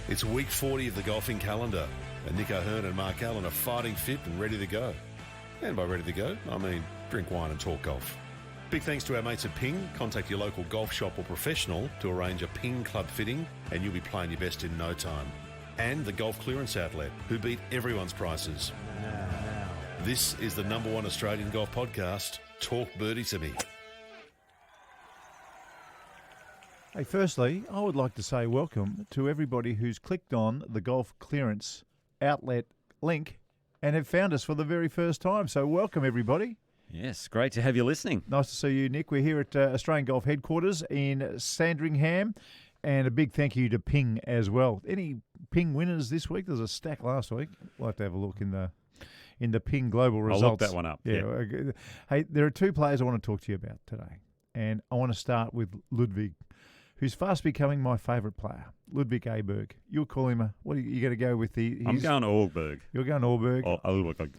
It's week 40 of the golfing calendar, and Nick O'Hearn and Mark Allen are fighting fit and ready to go. And by ready to go, I mean drink wine and talk golf. Big thanks to our mates at Ping. Contact your local golf shop or professional to arrange a Ping club fitting, and you'll be playing your best in no time. And the Golf Clearance Outlet, who beat everyone's prices. This is the #1 Australian golf podcast, Talk Birdie to Me. Hey, firstly, I would like to say welcome to everybody who's clicked on the Golf Clearance Outlet link and have found us for the very first time. So welcome, everybody. Yes, great to have you listening. Nice to see you, Nick. We're here at Australian Golf Headquarters in Sandringham, and a big thank you to Ping as well. Any Ping winners this week? There's a stack last week. We'll have to have a look in the Ping Global results. I'll look that one up. Yeah. Hey, there are two players I want to talk to you about today, and I want to start with Ludwig, who's fast becoming my favourite player, Ludwig Aberg. You'll call him what are you going to go with? I'm going Aberg. You're going Aberg? Or Aberg,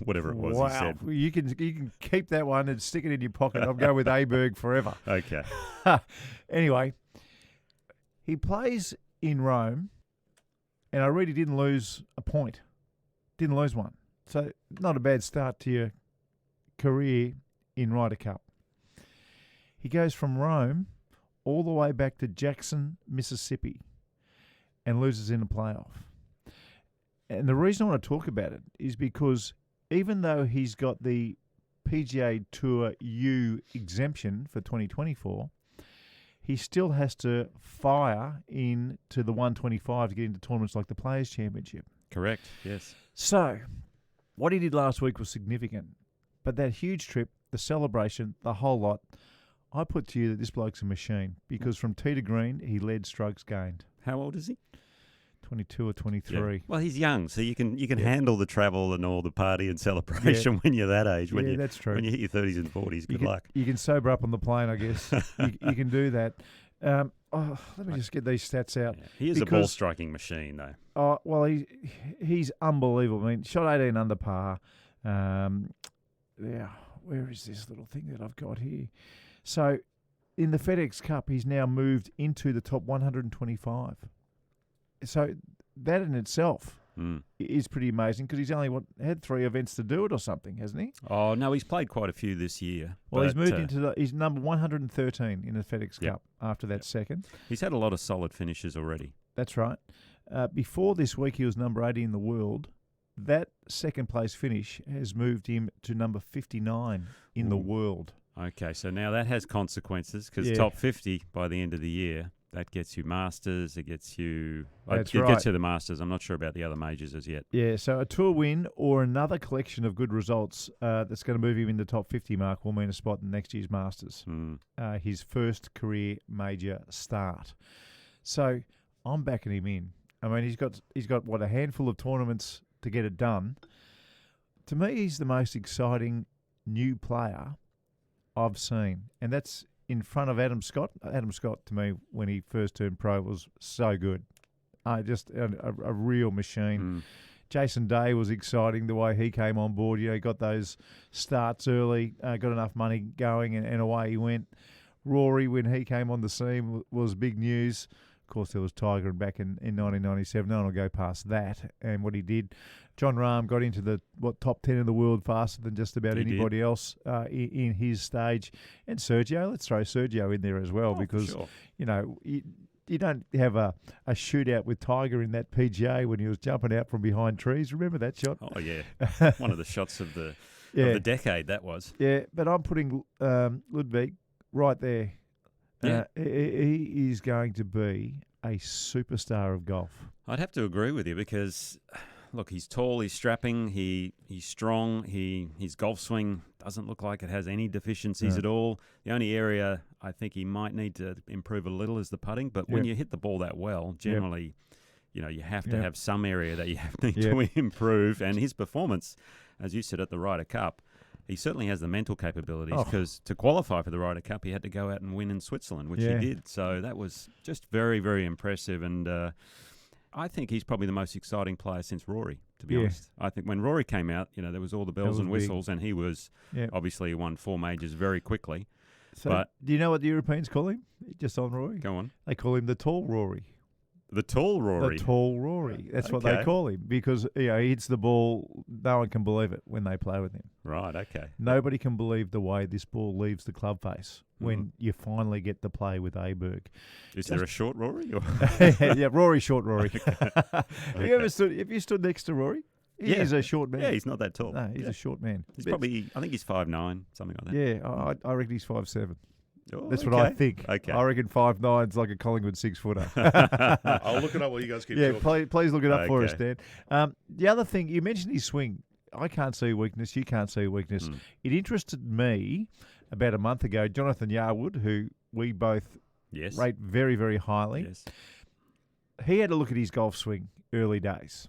whatever it was he said. You can keep that one and stick it in your pocket. I'll go with Aberg forever. Okay. Anyway, he plays in Rome, and I really didn't lose a point. Didn't lose one. So not a bad start to your career in Ryder Cup. He goes from Rome all the way back to Jackson, Mississippi, and loses in the playoff. And the reason I want to talk about it is because even though he's got the PGA Tour U exemption for 2024, he still has to fire into the 125 to get into tournaments like the Players' Championship. Correct, yes. So, what he did last week was significant. But that huge trip, the celebration, the whole lot, I put to you that this bloke's a machine because from tee to green, he led strokes gained. How old is he? 22 or 23. Yeah. Well, he's young, so you can handle the travel and all the party and celebration when you're that age. When that's true. When you hit your 30s and 40s, good luck. You can sober up on the plane, I guess. you can do that. Let me just get these stats out. Yeah. He is a ball-striking machine, though. Oh, well, he's unbelievable. I mean, shot 18 under par. Where is this little thing that I've got here? So, in the FedEx Cup, he's now moved into the top 125. So, that in itself is pretty amazing because he's only had 3 events to do it or something, hasn't he? Oh, no, he's played quite a few this year. Well, he's moved into he's number 113 in the FedEx Cup after that second. He's had a lot of solid finishes already. That's right. Before this week, he was number 80 in the world. That second place finish has moved him to number 59 in the world. Okay, so now that has consequences because top 50 by the end of the year, that gets you Masters, it gets you... That's it right. gets you the Masters. I'm not sure about the other majors as yet. Yeah, so a tour win or another collection of good results that's going to move him in the top 50 mark will mean a spot in next year's Masters. His first career major start. So I'm backing him in. I mean, he's got a handful of tournaments to get it done. To me, he's the most exciting new player I've seen, and that's in front of Adam Scott. Adam Scott, to me, when he first turned pro, was so good. Just a real machine. Jason Day was exciting the way he came on board. He got those starts early, got enough money going, and away he went. Rory, when he came on the scene, was big news. Of course, there was Tiger back in 1997. No one will go past that and what he did. John Rahm got into the top 10 in the world faster than just about anybody else in his stage. And Sergio, let's throw Sergio in there as well because, you don't have a shootout with Tiger in that PGA when he was jumping out from behind trees. Remember that shot? Oh, yeah. One of the shots of the decade, that was. Yeah, but I'm putting Ludwig right there. Yeah. He is going to be a superstar of golf. I'd have to agree with you because, look, he's tall, he's strapping, he's strong, his golf swing doesn't look like it has any deficiencies at all. The only area I think he might need to improve a little is the putting, but when you hit the ball that well, generally, you have to have some area that you need to improve. And his performance, as you said, at the Ryder Cup, he certainly has the mental capabilities because to qualify for the Ryder Cup, he had to go out and win in Switzerland, which he did. So that was just very, very impressive. And I think he's probably the most exciting player since Rory, to be honest. I think when Rory came out, there was all the bells and whistles, and he was obviously won 4 majors very quickly. So do you know what the Europeans call him? Just on Rory? Go on. They call him the tall Rory. The tall Rory. The tall Rory. That's what they Okay. call him because he hits the ball. No one can believe it when they play with him. Right, okay. Nobody can believe the way this ball leaves the club face when you finally get to play with Aberg. Is there a short Rory? Or? Yeah, Rory, short Rory. Have you stood next to Rory? He's a short man. Yeah, he's not that tall. No, he's a short man. He's probably, I think he's 5'9", something like that. Yeah, I reckon he's 5'7". Oh, That's what I think. Okay. I reckon 5'9" is like a Collingwood 6-footer. I'll look it up while you guys keep Yeah, talking. please look it up for us, Okay. Dan. The other thing, you mentioned his swing. I can't see weakness. You can't see weakness. It interested me about a month ago, Jonathan Yarwood, who we both rate very, very highly. Yes. He had a look at his golf swing early days.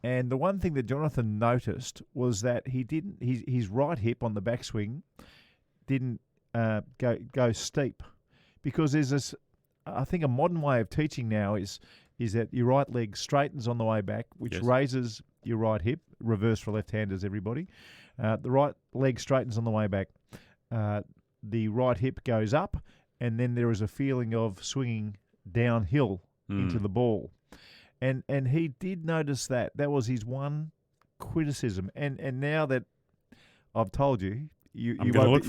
And the one thing that Jonathan noticed was that he didn't his right hip on the backswing didn't go steep, because there's this. I think a modern way of teaching now is that your right leg straightens on the way back, which raises your right hip. Reverse for left-handers, everybody. The right leg straightens on the way back. The right hip goes up, and then there is a feeling of swinging downhill into the ball. And he did notice that. That was his one criticism. And now that I've told you, you won't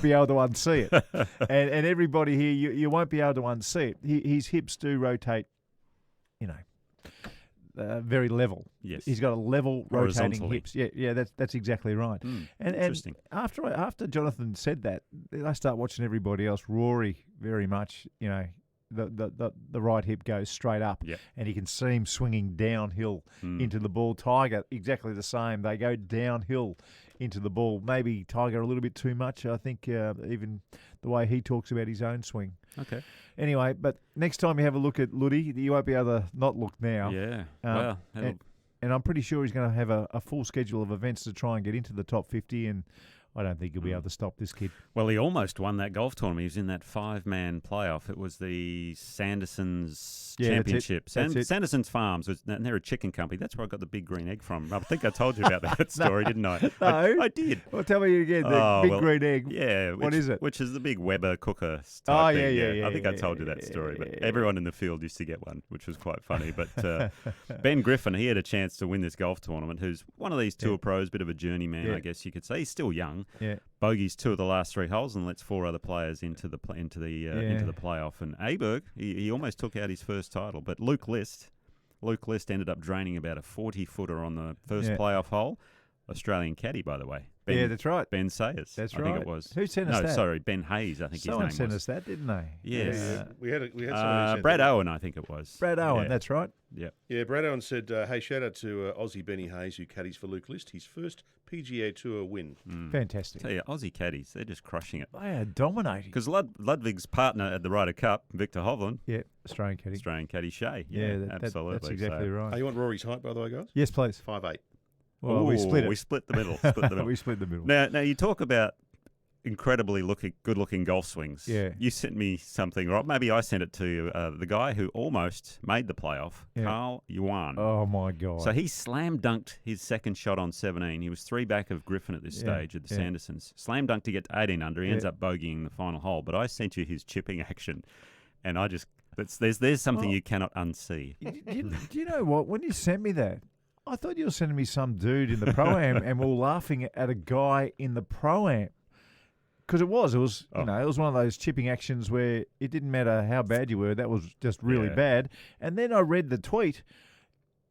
be able to unsee it. and everybody here, you won't be able to unsee it. His hips do rotate, very level. Yes. He's got a level rotating hips. Yeah, that's exactly right. And interesting. After Jonathan said that, then I start watching everybody else. Rory, very much, the right hip goes straight up, and you can see him swinging downhill into the ball. Tiger, exactly the same. They go downhill into the ball. Maybe Tiger a little bit too much, I think, even the way he talks about his own swing. Okay. Anyway, but next time you have a look at Luddy, you won't be able to not look now. Yeah. And I'm pretty sure he's going to have a full schedule of events to try and get into the top 50, and I don't think he'll be able to stop this kid. Well, he almost won that golf tournament. He was in that 5-man playoff. It was the Sanderson's Championship. That's it. Sanderson's Farms, and they're a chicken company. That's where I got the big green egg from. I think I told you about that story, didn't I? No. I did. Well, tell me again, the green egg. Yeah. What is it? Which is the big Weber cooker type thing. Yeah. I think I told you that story. But everyone in the field used to get one, which was quite funny. But Ben Griffin, he had a chance to win this golf tournament, who's one of these tour pros, bit of a journeyman, I guess you could say. He's still young. Yeah. Bogeys 2 of the last 3 holes and lets 4 other players into the playoff. And Aberg, he almost took out his first title, but Luke List ended up draining about a 40-footer on the first playoff hole. Australian caddy, by the way. That's right. Ben Sayers. That's right. I think it was. Who sent us that? No, sorry, Ben Hayes. I think Someone his name was. sent us that, didn't they? Yes. Yeah. We had somebody sent Brad that. Owen, I think it was. Brad Owen, that's right. Yeah. Yeah, Brad Owen said, hey, shout out to Aussie Benny Hayes, who caddies for Luke List, his first PGA Tour win. Fantastic. So, yeah, Aussie caddies, they're just crushing it. They are dominating. Because Ludwig's partner at the Ryder Cup, Victor Hovland, Australian caddy. Shea. Absolutely. That's exactly right. Oh, you want Rory's height, by the way, guys? Yes, please. 5'8". Well, we split it. We split the middle. We split the middle. Now you talk about incredibly good-looking golf swings. Yeah. You sent me something, right? Maybe I sent it to the guy who almost made the playoff, Carl Yuan. Oh, my God. So he slam-dunked his second shot on 17. He was 3 back of Griffin at this stage at the Sandersons. Slam-dunked to get to 18 under. He ends up bogeying the final hole. But I sent you his chipping action, and I just there's something you cannot unsee. Do you know what? When you sent me that, I thought you were sending me some dude in the Pro-Am, and we were laughing at a guy in the Pro-Am. Because it was it was one of those chipping actions where it didn't matter how bad you were. That was just really bad. And then I read the tweet,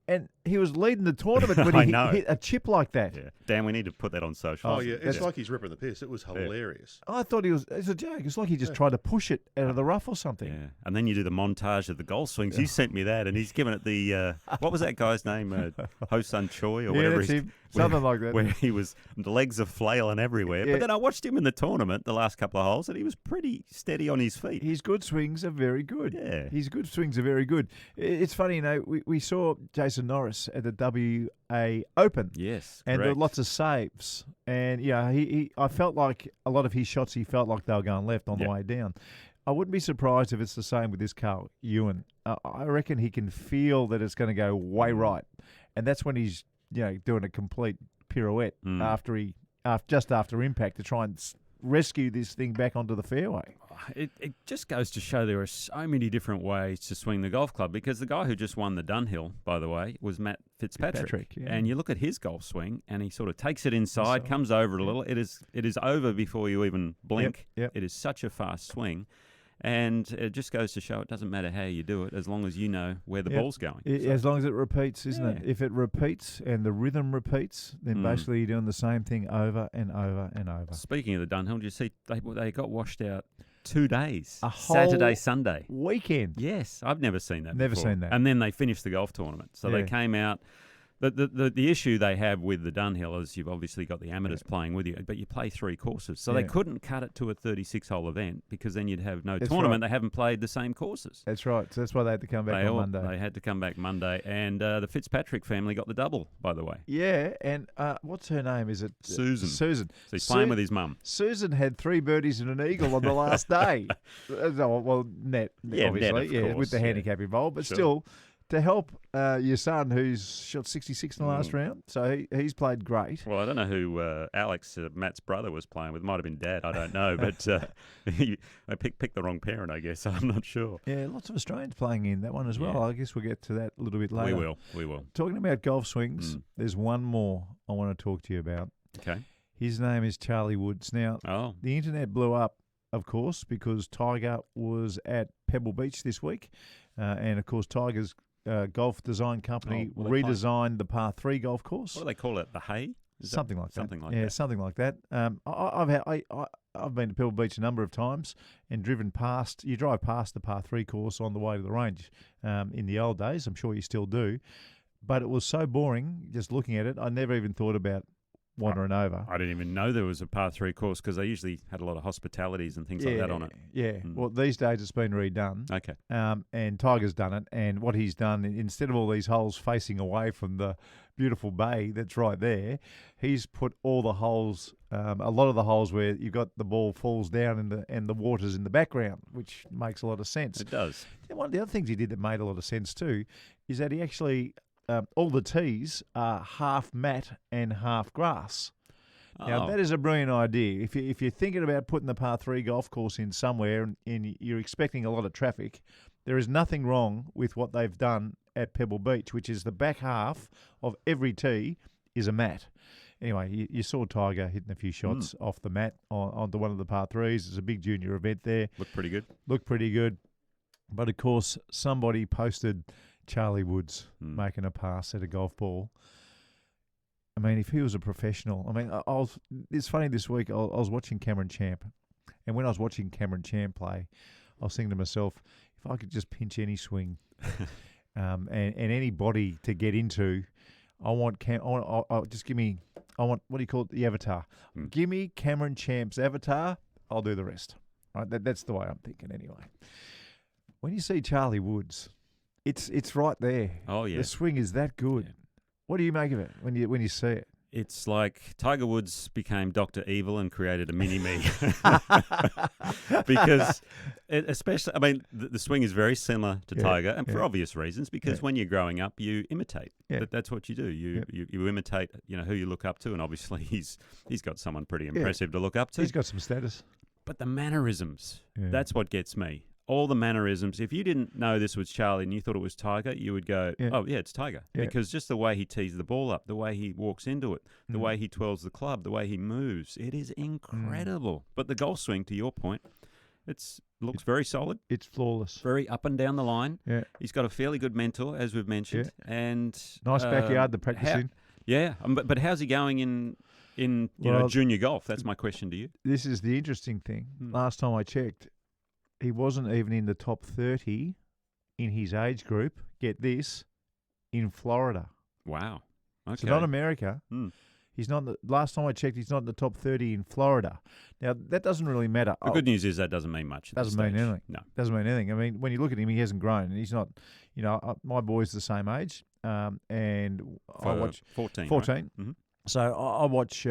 and he was leading the tournament when he hit a chip like that. Yeah. Dan, we need to put that on social. Oh, yeah. It's like he's ripping the piss. It was hilarious. I thought it's a joke. It's like he just tried to push it out of the rough or something. Yeah. And then you do the golf golf swings. You sent me that, and he's given it the, what was that guy's name? Ho-Sun Choi or whatever. That's him. Something like that. Where he was, the legs are flailing everywhere. Yeah. But then I watched him in the tournament, the last couple of holes, and he was pretty steady on his feet. His good swings are very good. Yeah. His good swings are very good. It's funny, we saw Jason Norris at the WA Open. Yes, and there were correct. lots of saves. And, I felt like a lot of his shots, he felt like they were going left on the way down. I wouldn't be surprised if it's the same with this Carl Yuan. I reckon he can feel that it's going to go way right. And that's when he's doing a complete pirouette just after impact to try and rescue this thing back onto the fairway. It just goes to show there are so many different ways to swing the golf club, because the guy who just won the Dunhill, by the way, was Matt Fitzpatrick. Yeah. And you look at his golf swing, and he sort of takes it inside, comes over a little. It is over before you even blink. Yep. It is such a fast swing. And it just goes to show it doesn't matter how you do it, as long as you know where the ball's going. As long as it repeats, isn't it? If it repeats and the rhythm repeats, then basically you're doing the same thing over and over and over. Speaking of the Dunhill, did you see they got washed out 2 days? A whole Saturday, Sunday. weekend. Yes, I've never seen that Never before. seen that. And then they finished the golf tournament. So they came out. The issue they have with the Dunhill is you've obviously got the amateurs playing with you, but you play 3 courses. So they couldn't cut it to a 36-hole event, because then you'd have no tournament. Right. They haven't played the same courses. That's right. So that's why they had to come back on Monday. They had to come back Monday. And the Fitzpatrick family got the double, by the way. Yeah, and what's her name? Is it Susan. Susan. So he's playing with his mum. Susan had 3 birdies and an eagle on the last day. Well, net, obviously, net, of course, with the handicap involved, but still, to help your son, who's shot 66 in the last round, so he's played great. Well, I don't know who Alex, Matt's brother, was playing with. Might have been Dad. I don't know, but I picked the wrong parent, I guess. I'm not sure. Yeah, lots of Australians playing in that one as well. I guess we'll get to that a little bit later. We will. Talking about golf swings, there's one more I want to talk to you about. Okay. His name is Charlie Woods. Now, the internet blew up, of course, because Tiger was at Pebble Beach this week, and of course Tiger's golf design company redesigned the par 3 golf course. What do they call it? The Hay? Something like that. Something like that. Yeah, something like that. I've been to Pebble Beach a number of times and driven past. You drive past the par 3 course on the way to the range. In the old days, I'm sure you still do, but it was so boring just looking at it. I never even thought about wandering over. I didn't even know there was a par 3 course, because they usually had a lot of hospitalities and things like that on it. Yeah. Well, these days it's been redone. Okay. And Tiger's done it. And what he's done, instead of all these holes facing away from the beautiful bay that's right there, he's put all the holes, a lot of the holes where you've got the ball falls down and the water's in the background, which makes a lot of sense. It does. And one of the other things he did that made a lot of sense too is that he actually... all the tees are half mat and half grass. Now, that is a brilliant idea. If you're thinking about putting the par 3 golf course in somewhere and you're expecting a lot of traffic, there is nothing wrong with what they've done at Pebble Beach, which is the back half of every tee is a mat. Anyway, you saw Tiger hitting a few shots off the mat onto one of the par 3s. It's a big junior event there. Looked pretty good. But, of course, somebody posted Charlie Woods making a pass at a golf ball. I mean, if he was a professional, it's funny this week, I was watching Cameron Champ, and when I was watching Cameron Champ play, I was thinking to myself, if I could just pinch any swing and any body to get into, I want what do you call it, the avatar. Give me Cameron Champ's avatar, I'll do the rest. Right? That's the way I'm thinking anyway. When you see Charlie Woods, it's right there. Oh, yeah. The swing is that good. Yeah. What do you make of it when you see it? It's like Tiger Woods became Dr. Evil and created a mini-me. Because, the swing is very similar to Tiger, and for obvious reasons, because when you're growing up, you imitate. That's what you do. You imitate, who you look up to, and obviously he's got someone pretty impressive to look up to. He's got some status. But the mannerisms, that's what gets me. All the mannerisms. If you didn't know this was Charlie and you thought it was Tiger, you would go, oh, yeah, it's Tiger. Yeah. Because just the way he tees the ball up, the way he walks into it, the way he twirls the club, the way he moves, it is incredible. But the golf swing, to your point, looks very solid. It's flawless. Very up and down the line. Yeah. He's got a fairly good mentor, as we've mentioned. Yeah. And nice backyard to practice in. Yeah. But how's he going in junior golf? That's my question to you. This is the interesting thing. Last time I checked, he wasn't even in the top 30 in his age group, get this, in Florida. Wow. Okay. So not America. He's not. Last time I checked, he's not in the top 30 in Florida. Now, that doesn't really matter. The good news is that doesn't mean much. Doesn't mean anything. No. Doesn't mean anything. I mean, when you look at him, he hasn't grown. He's not, my boy's the same age, and I watch 14. 14. Right? Mm-hmm. So I watch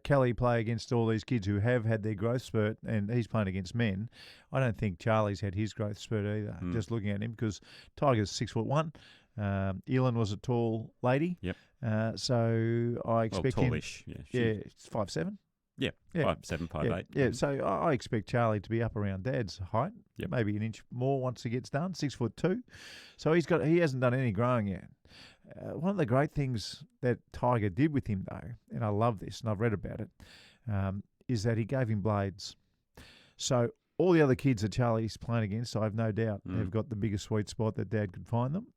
Kelly play against all these kids who have had their growth spurt, and he's playing against men. I don't think Charlie's had his growth spurt either, just looking at him, because Tiger's 6'1". Elin was a tall lady. Yep. So I expect him. Tallish. Yeah. It's 5'7". Yeah, Yeah. 5'7", 5'8". Yeah, yeah. So I expect Charlie to be up around Dad's height, Yep. maybe an inch more once he gets done. 6'2". So he hasn't done any growing yet. One of the great things that Tiger did with him, though, and I love this, and I've read about it, is that he gave him blades. So all the other kids that Charlie's playing against, I have no doubt, have got the biggest sweet spot that Dad could find them.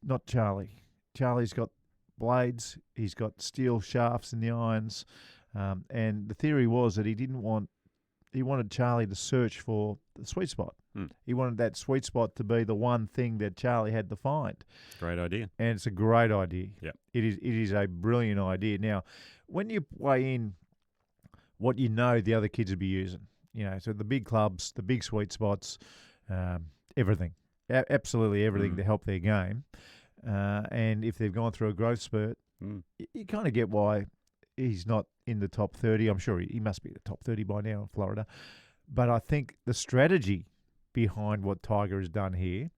Not Charlie. Charlie's got blades. He's got steel shafts in the irons. And the theory was that he wanted Charlie to search for the sweet spot. He wanted that sweet spot to be the one thing that Charlie had to find. Great idea. And it's a great idea. Yep. It is a brilliant idea. Now, when you weigh in what you know the other kids would be using, so the big clubs, the big sweet spots, everything, absolutely everything to help their game. And if they've gone through a growth spurt, you kind of get why he's not in the top 30. I'm sure he must be the top 30 by now in Florida. But I think the strategy behind what Tiger has done here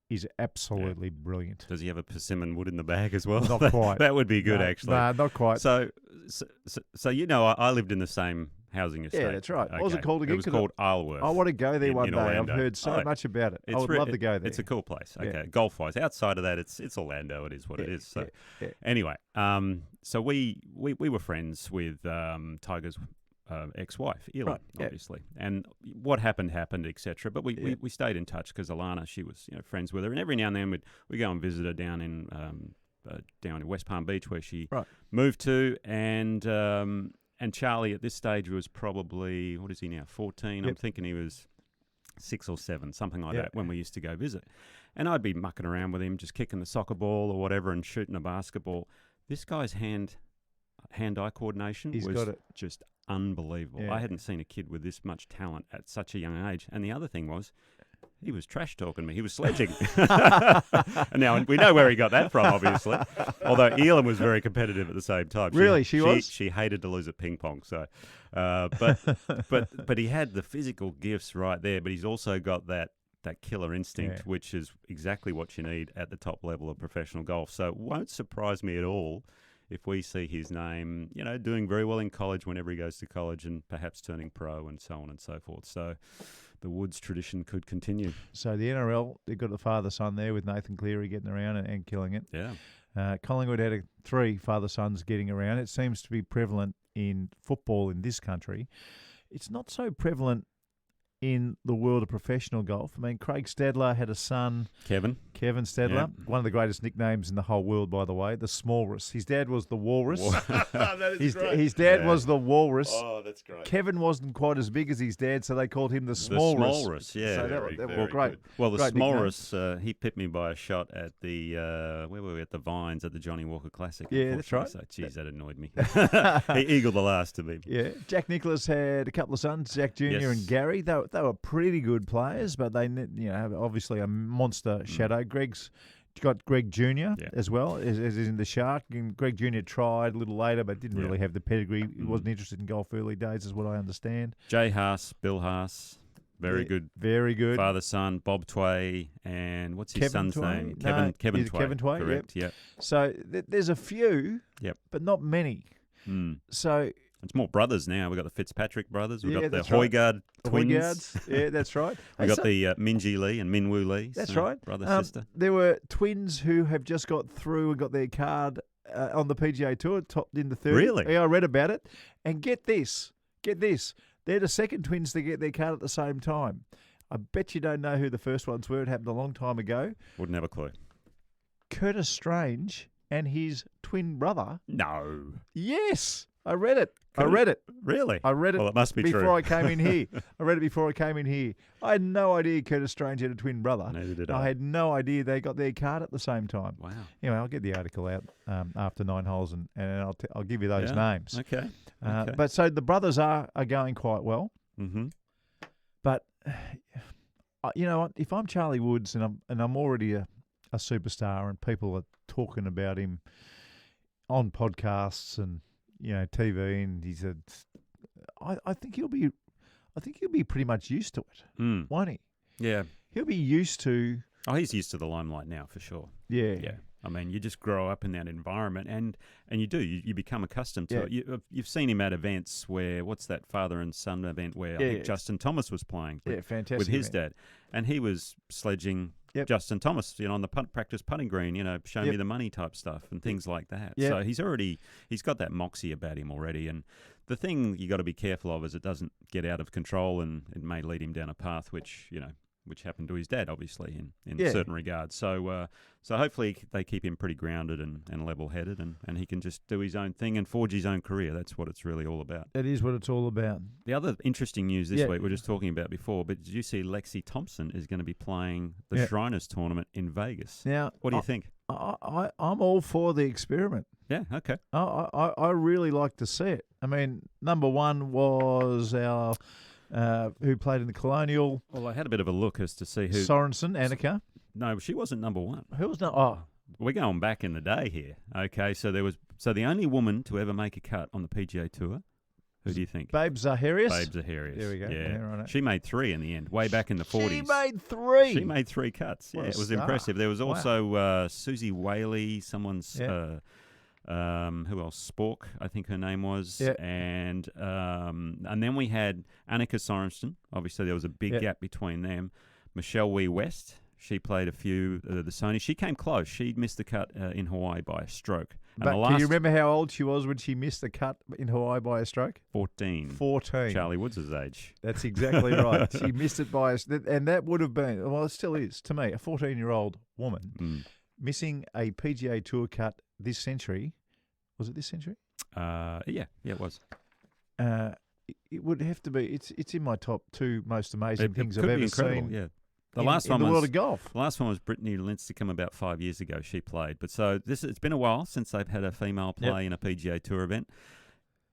is absolutely brilliant. Does he have a persimmon wood in the bag as well? Not quite. That would be good, actually. No, not quite. So I lived in the same housing estate. Yeah, that's right. What was it called again? It was called Isleworth. I want to go there one day. Orlando. I've heard so much about it. I would love to go there. It's a cool place. Okay, Yeah. Golf-wise. Outside of that, it's Orlando. It is what it is. So anyway, so we were friends with Tiger's ex-wife, Elin, obviously. And what happened, etc. But we stayed in touch because Alana, she was friends with her. And every now and then we go and visit her down in West Palm Beach where she moved to. And Charlie at this stage was probably, what is he now, 14? I'm thinking he was 6 or 7, something like that, when we used to go visit. And I'd be mucking around with him, just kicking the soccer ball or whatever and shooting a basketball. This guy's hand-eye coordination was just unbelievable. Yeah. I hadn't seen a kid with this much talent at such a young age. And the other thing was, he was trash-talking me. He was sledging. And now we know where he got that from, obviously. Although Elin was very competitive at the same time. She was? She hated to lose at ping pong. So, but he had the physical gifts right there. But he's also got that killer instinct, which is exactly what you need at the top level of professional golf. So it won't surprise me at all if we see his name, doing very well in college whenever he goes to college and perhaps turning pro and so on and so forth. So the Woods tradition could continue. So the NRL, they've got a father-son there with Nathan Cleary getting around and killing it. Yeah. Collingwood had 3 father-sons getting around. It seems to be prevalent in football in this country. It's not so prevalent in the world of professional golf. I mean, Craig Stadler had a son. Kevin Stadler, one of the greatest nicknames in the whole world, by the way, the Smallrus. His dad was the Walrus. That is great. His dad was the Walrus. Oh, that's great. Kevin wasn't quite as big as his dad, so they called him the Smallrus. The Smallrus, yeah. So Very great. good. Well, the great Smallrus, he pipped me by a shot at the, where were we, at the Vines at the Johnny Walker Classic. Yeah, that's right. So, geez, that annoyed me. He eagled the last to me. Yeah. Jack Nicklaus had a couple of sons, Jack Jr. and Gary. They were pretty good players, but they have obviously a monster shadow. Greg's got Greg Jr. as well, as in the Shark. And Greg Jr. tried a little later, but didn't really have the pedigree. He wasn't interested in golf early days, is what I understand. Jay Haas, Bill Haas, very good. Very good. Father, son, Bob Tway, and what's his Kevin son's Tway? name? No, Kevin Tway. Kevin Tway, correct, yep. So there's a few, but not many. So it's more brothers now. We've got the Fitzpatrick brothers. We've got the that's right. Hoygaard twins. Hoygaards. Yeah, that's right. We've got the Minji Lee and Minwoo Lee. That's right. Brother, sister. There were twins who have just got through and got their card on the PGA Tour, topped in the 30. Really? Yeah, I read about it. And get this. They're the second twins to get their card at the same time. I bet you don't know who the first ones were. It happened a long time ago. Wouldn't have a clue. Curtis Strange and his twin brother. No. Yes. I read it. Really? I read it. Well, it must be before true. I came in here. I read it before I came in here. I had no idea Curtis Strange had a twin brother. Neither did I I. had no idea they got their card at the same time. Wow. Anyway, I'll get the article out after 9 holes and I'll give you those names. Okay. But so the brothers are going quite well. Mm-hmm. But you know what? If I'm Charlie Woods and I'm already a superstar and people are talking about him on podcasts and TV, and he said, I think he'll be pretty much used to it, won't he? Yeah. He'll be used to. Oh, he's used to the limelight now for sure. Yeah. I mean, you just grow up in that environment, and you become accustomed to it. You've seen him at events where, what's that father and son event where I think Justin Thomas was playing fantastic with his dad, and he was sledging Justin Thomas, on the practice putting green, show me the money type stuff and things like that. So he's got that moxie about him already, and the thing you got to be careful of is it doesn't get out of control, and it may lead him down a path which happened to his dad, obviously, in certain regards. So hopefully they keep him pretty grounded and level-headed, and he can just do his own thing and forge his own career. That's what it's really all about. That is what it's all about. The other interesting news this week, we were just talking about before, but did you see Lexi Thompson is going to be playing the Shriners Tournament in Vegas? Now, what do you think? I'm all for the experiment. Yeah, okay. I really like to see it. I mean, number one was our... who played in the Colonial. Well, I had a bit of a look as to see who... Sorensen, Annika. No, she wasn't number one. Who was not? Oh. We're going back in the day here. Okay, so the only woman to ever make a cut on the PGA Tour, who do you think? Babe Zaharias? Babe Zaharias. There we go. Yeah. Right. She made 3 in the end, way back in the 40s. She made 3? She made 3 cuts. What it was star. impressive. There was also Susie Whaley, someone's... who else? Spork, I think her name was. Yeah. And then we had Annika Sorensen. Obviously, there was a big gap between them. Michelle Wee West, she played a few the Sony. She came close. She missed the cut in Hawaii by a stroke. And but can you remember how old she was when she missed the cut in Hawaii by a stroke? 14. Charlie Woods' age. That's exactly right. She missed it by and that would have been, well, it still is, to me, a 14-year-old woman missing a PGA Tour cut this century. Was it this century? Yeah, it was. It would have to be. It's in my top 2 most amazing things I've ever seen. Yeah, in the world of golf. The last one was Brittany Lincecum about 5 years ago. She played, but so it's been a while since they've had a female play in a PGA Tour event.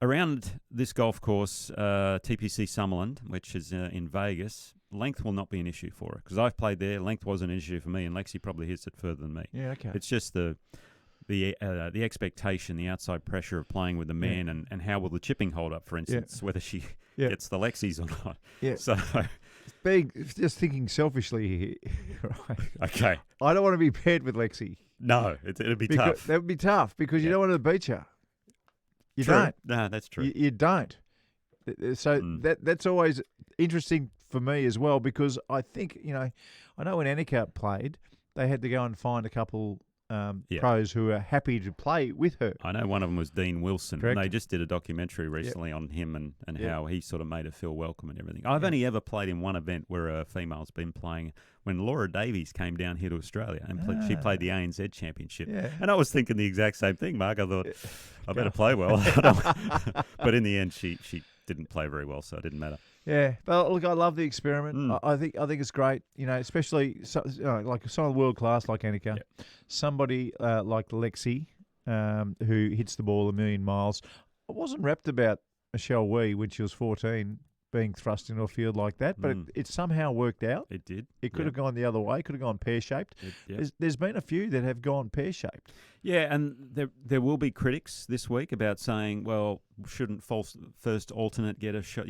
Around this golf course, TPC Summerlin, which is in Vegas, length will not be an issue for her because I've played there. Length wasn't an issue for me, and Lexi probably hits it further than me. Yeah, okay. It's just the expectation, the outside pressure of playing with the man, and how will the chipping hold up, for instance, whether she gets the Lexis or not. Yeah. So, just thinking selfishly here, right? Okay. I don't want to be paired with Lexi. No, it'd be tough. That would be tough because you don't want to beat her. You true. don't. No, that's true. You don't. So that's always interesting for me as well because I think, I know when Annika played, they had to go and find a couple pros who are happy to play with her. I know one of them was Dean Wilson. Correct. And they just did a documentary recently on him and how he sort of made her feel welcome and everything. I've only ever played in one event where a female's been playing when Laura Davies came down here to Australia and she played the ANZ Championship. Yeah. And I was thinking the exact same thing, Mark. I thought, I better play well. But in the end, she didn't play very well, so it didn't matter. Yeah, but look, I love the experiment. I think it's great. Especially like someone world class like Annika, somebody like Lexi, who hits the ball a million miles. I wasn't rapt about Michelle Wee when she was 14 being thrust into a field like that, but it somehow worked out. It did. It could have gone the other way. It could have gone pear-shaped. There's been a few that have gone pear-shaped. Yeah, and there will be critics this week about saying, well, shouldn't first alternate get a shot,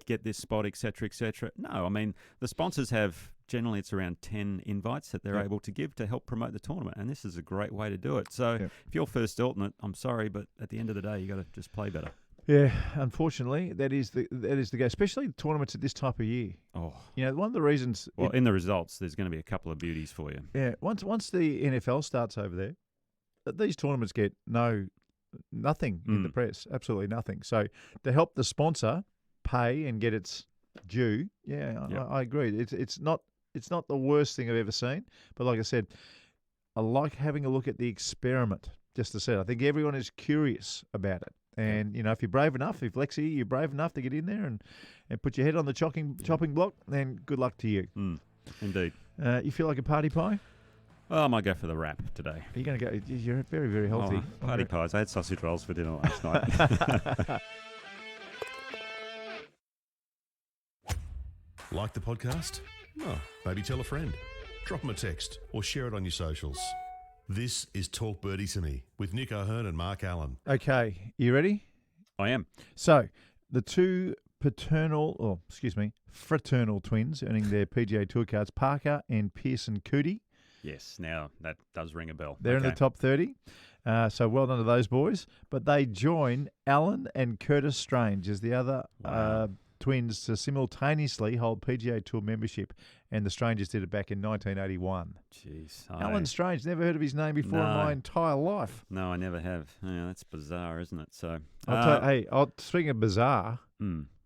get this spot, etc., etc. No, I mean, the sponsors have, generally it's around 10 invites that they're able to give to help promote the tournament, and this is a great way to do it. So if you're first alternate, I'm sorry, but at the end of the day, you got to just play better. Yeah, unfortunately, that is the go. Especially tournaments at this type of year. Oh, one of the reasons. Well, in the results, there's going to be a couple of beauties for you. Yeah, once the NFL starts over there, these tournaments get nothing in the press, absolutely nothing. So to help the sponsor pay and get its due, I agree. It's not the worst thing I've ever seen, but like I said, I like having a look at the experiment. Just to say, I think everyone is curious about it. And, if you're brave enough, if Lexi, you're brave enough to get in there and put your head on the chopping block, then good luck to you. Indeed. You feel like a party pie? Well, I might go for the wrap today. Are you going to go? You're very, very healthy. Party pies. I had sausage rolls for dinner last night. Like the podcast? Oh, maybe tell a friend. Drop them a text or share it on your socials. This is Talk Birdie to Me with Nick O'Hearn and Mark Allen. Okay, you ready? I am. So, the two fraternal twins earning their PGA Tour cards, Parker and Pearson Coody, Yes, now that does ring a bell. They're in the top 30. So well done to those boys. But they join Alan and Curtis Strange as the other twins to simultaneously hold PGA Tour membership, and the Strangers did it back in 1981. Jeez. Alan Strange, never heard of his name before in my entire life. No, I never have. Yeah, that's bizarre, isn't it? So, speaking of bizarre,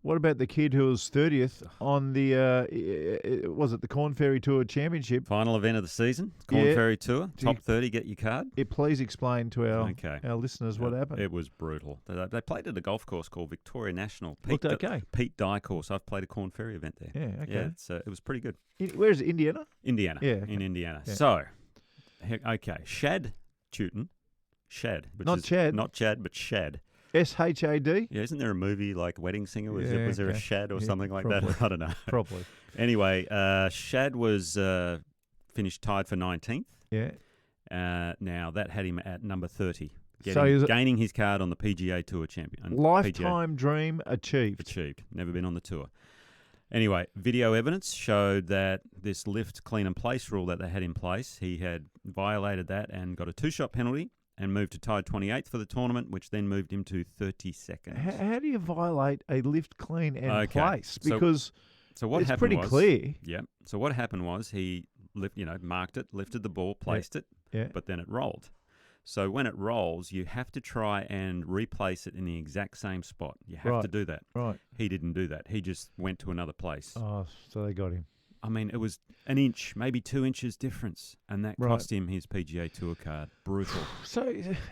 what about the kid who was 30th on the, was it the Corn Ferry Tour Championship? Final event of the season, Corn Ferry Tour, top 30, get your card. Please explain to our listeners what happened. It was brutal. They played at a golf course called Victoria National. Looked okay. Pete Dye course. I've played a Corn Ferry event there. Yeah, okay. Yeah, it was pretty good. Where is it, Indiana? Indiana. Yeah, okay. In Indiana. Yeah. So, Shad Tootin. Shad. Not Chad. Not Chad, but Shad. SHAD? Yeah, isn't there a movie like Wedding Singer? Was there a Shad or something like probably. that? I don't know. Probably. Anyway, Shad was finished tied for 19th. Yeah. Now, that had him at number 30, gaining his card on the PGA Tour champion. Lifetime dream achieved. Achieved. Never been on the tour. Anyway, video evidence showed that this lift, clean and place rule that they had in place, he had violated that and got a 2-shot penalty and moved to tied 28th for the tournament, which then moved him to 32nd. How do you violate a lift, clean and place? Because so what it's happened pretty clear. Yeah. So what happened was he marked it, lifted the ball, placed it, but then it rolled. So when it rolls, you have to try and replace it in the exact same spot. You have to do that. Right. He didn't do that. He just went to another place. Oh, so they got him. I mean, it was an inch, maybe 2 inches difference, and that cost him his PGA Tour card. Brutal. So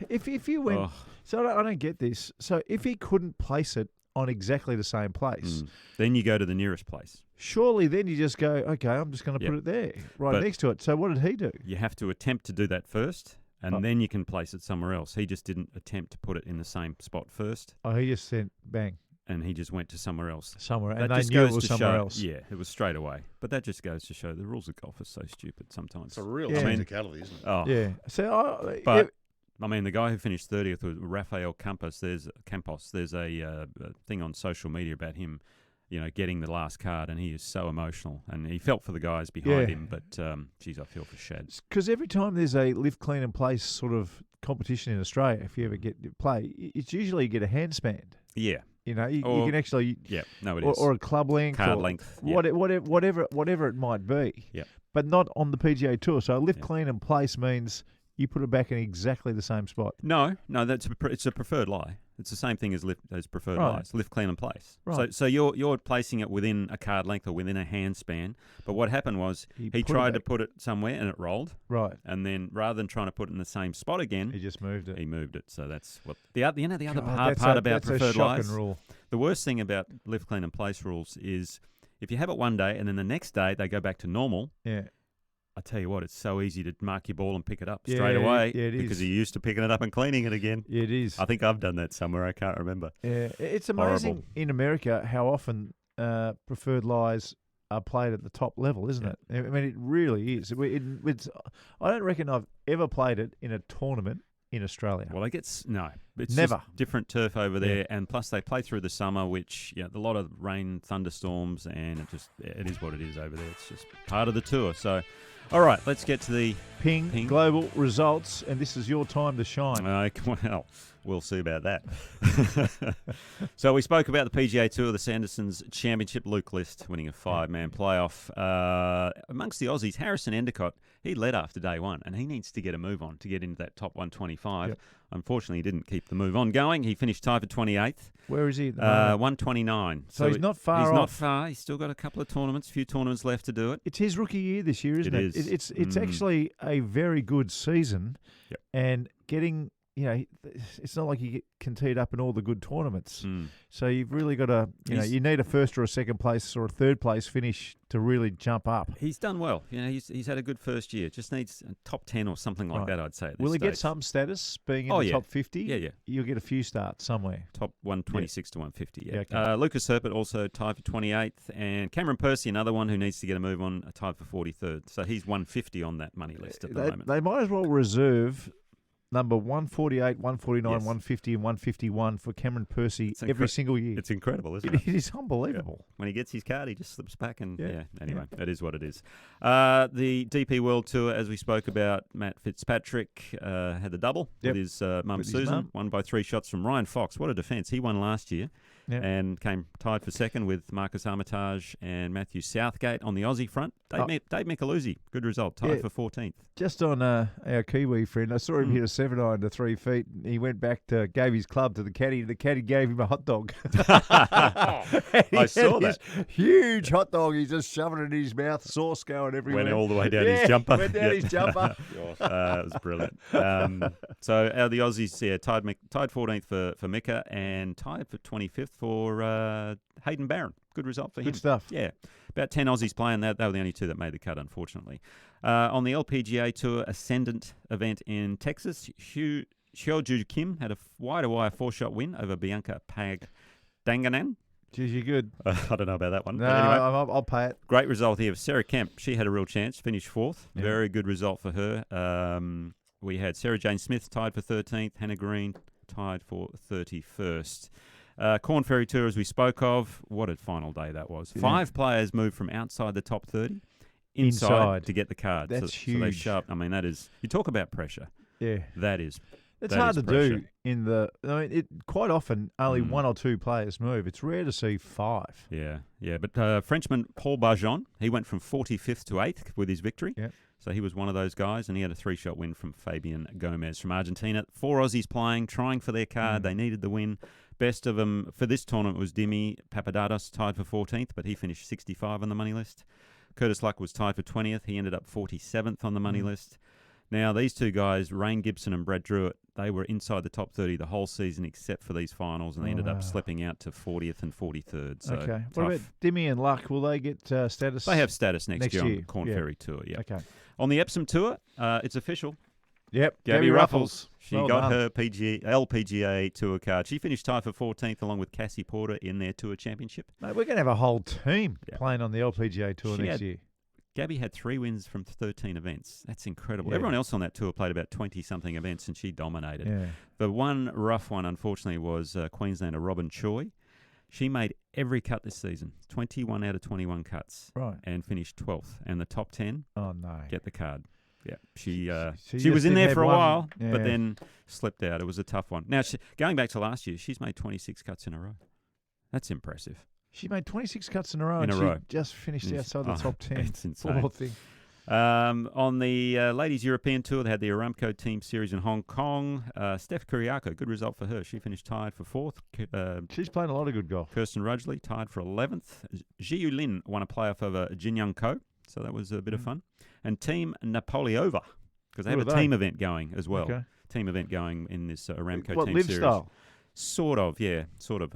if you went... So I don't get this. So if he couldn't place it on exactly the same place... Then you go to the nearest place. Surely then you just go, okay, I'm just going to put it there, next to it. So what did he do? You have to attempt to do that first, and then you can place it somewhere else. He just didn't attempt to put it in the same spot first. Oh, he just sent bang. And he just went to somewhere else. And they knew it was somewhere else. Yeah, it was straight away. But that just goes to show the rules of golf are so stupid sometimes. It's a real technicality, isn't it? Oh. Yeah. So, I mean, the guy who finished 30th was Rafael Campos. There's a thing on social media about him, getting the last card, and he is so emotional. And he felt for the guys behind him, but, geez, I feel for Shad. Because every time there's a lift, clean and place sort of competition in Australia, if you ever get to play, it's usually you get a handstand. Yeah. You can actually... Yeah, no, it is. Or a club length. Card length. Whatever it might be. Yeah. But not on the PGA Tour. So lift, clean and place means you put it back in exactly the same spot. No, it's a preferred lie. It's the same thing as preferred lies. Lift, clean and place. Right. So you're placing it within a card length or within a hand span. But what happened was he tried to put it somewhere and it rolled. Right. And then rather than trying to put it in the same spot again, he just moved it. He moved it. So that's what the other hard part about preferred lies. Rule. The worst thing about lift, clean and place rules is if you have it one day and then the next day they go back to normal. Yeah. I tell you what, it's so easy to mark your ball and pick it up straight away because you're used to picking it up and cleaning it again. Yeah, it is. I think I've done that somewhere. I can't remember. Yeah, it's amazing in America how often preferred lies are played at the top level, isn't it? I mean, it really is. I don't reckon I've ever played it in a tournament in Australia. Well, it's never just different turf over there, and plus they play through the summer, which a lot of rain, thunderstorms, and it is what it is over there. It's just part of the tour. So. All right, let's get to the Ping Global results, and this is your time to shine. Well, we'll see about that. So we spoke about the PGA Tour, the Sanderson's Championship. Luke List winning a 5-man playoff. Amongst the Aussies, Harrison Endicott, he led after day one, and he needs to get a move on to get into that top 125. Yep. Unfortunately, he didn't keep the move on going. He finished tied for 28th. Where is he? 129. So he's not far off. He's not far. He's still got a couple of few tournaments left to do it. It's his rookie year this year, isn't it? It is. It's actually a very good season. Yep. And getting... it's not like you can tee it up in all the good tournaments. So you've really got to, you need a first or a second place or a third place finish to really jump up. He's done well. He's had a good first year. Just needs a top 10 or something like that, I'd say. At this Will he stage. get some status being in the top 50? Yeah. You'll get a few starts somewhere. Top 126 to 150, Yeah, okay. Lucas Herpert also tied for 28th. And Cameron Percy, another one who needs to get a move on, tied for 43rd. So he's 150 on that money list at the moment. They might as well reserve number 148, 149, Yes. 150, and 151 for Cameron Percy every single year. It's incredible, isn't It is unbelievable. Yeah. When he gets his card, he just slips back and, anyway, Yeah. that is what it is. The DP World Tour, as we spoke about, Matt Fitzpatrick had the double with his mum With his Susan, mum. won by 3 shots from Ryan Fox. What a defence. He won last year and came tied for second with Marcus Armitage and Matthew Southgate on the Aussie front. Dave Micheluzzi, good result, tied for 14th. Just on our Kiwi friend, I saw him hit a 7-iron to 3 feet. And he went back gave his club to the caddy. The caddy gave him a hot dog. I saw that. Huge hot dog. He's just shoving it in his mouth, sauce going everywhere. Went all the way down his jumper. Went down his jumper. It was brilliant. So the Aussies tied 14th for Mika and tied for 25th for Hayden Barron. Good result for him. Good stuff. Yeah. About 10 Aussies playing that. They were the only 2 that made the cut, unfortunately. On the LPGA Tour Ascendant event in Texas, Hyoju Kim had a wire-to-wire 4-shot win over Bianca Pagdanganan. Geez, you're good. I don't know about that one. No, But anyway, I'll pay it. great result here. Sarah Kemp, she had a real chance, finished 4th. Yeah. Very good result for her. We had Sarah Jane Smith tied for 13th, Hannah Green tied for 31st. Corn Ferry Tour, as we spoke of, what a final day that was. Yeah. 5 players moved from outside the top 30 inside to get the card. That's So they huge. sharp. I mean, that is, you talk about pressure. Yeah. That is. It's That hard is to pressure. do in the. I mean, quite often only 1 or 2 players move. It's rare to see 5. Yeah. But Frenchman Paul Barjon, he went from 45th to 8th with his victory. Yeah. So he was one of those guys, and he had a 3-shot win from Fabian Gomez from Argentina. 4 Aussies playing, trying for their card. They needed the win. Best of them for this tournament was Dimi Papadatos, tied for 14th, but he finished 65 on the money list. Curtis Luck was tied for 20th. He ended up 47th on the money list. Now, these 2 guys, Rain Gibson and Brad Druitt, they were inside the top 30 the whole season except for these finals, and they ended up slipping out to 40th and 43rd. So Okay. tough. What about Dimmy and Luck? Will they get status? They have status next year on year. the Corn Yeah. Ferry Tour. Yeah. Okay. On the Epsom Tour, it's official. Yep. Gabby Ruffles. She Well got done. her LPGA Tour card. She finished tied for 14th along with Cassie Porter in their Tour Championship. Mate, we're going to have a whole team Yeah. playing on the LPGA Tour She next had- year. Gabby had 3 wins from 13 events. That's incredible. Yeah. Everyone else on that tour played about 20-something events, and she dominated. Yeah. The one rough one, unfortunately, was Queenslander Robin Choi. She made every cut this season, 21 out of 21 cuts, Right. and finished 12th. And the top 10 Oh, no. get the card. Yeah, she just was in didn't there have for a one. while, Yeah. but then slipped out. It was a tough one. Now, going back to last year, she's made 26 cuts in a row. That's impressive. She made 26 cuts in a row. In and a she row. just finished Yes. outside the Oh, top 10. it's insane. Poor thing. On the Ladies European Tour, they had the Aramco Team Series in Hong Kong. Steph Kuriako, good result for her. She finished tied for 4th. She's playing a lot of good golf. Kirsten Rudgley tied for 11th. Ji Lin won a playoff over Jin Young Ko, so that was a bit of fun. And Team Napoliova, because they Who have are a they? team event going as well. Okay. Team event going in this Aramco What, Team live Series. style? Sort of, yeah, sort of.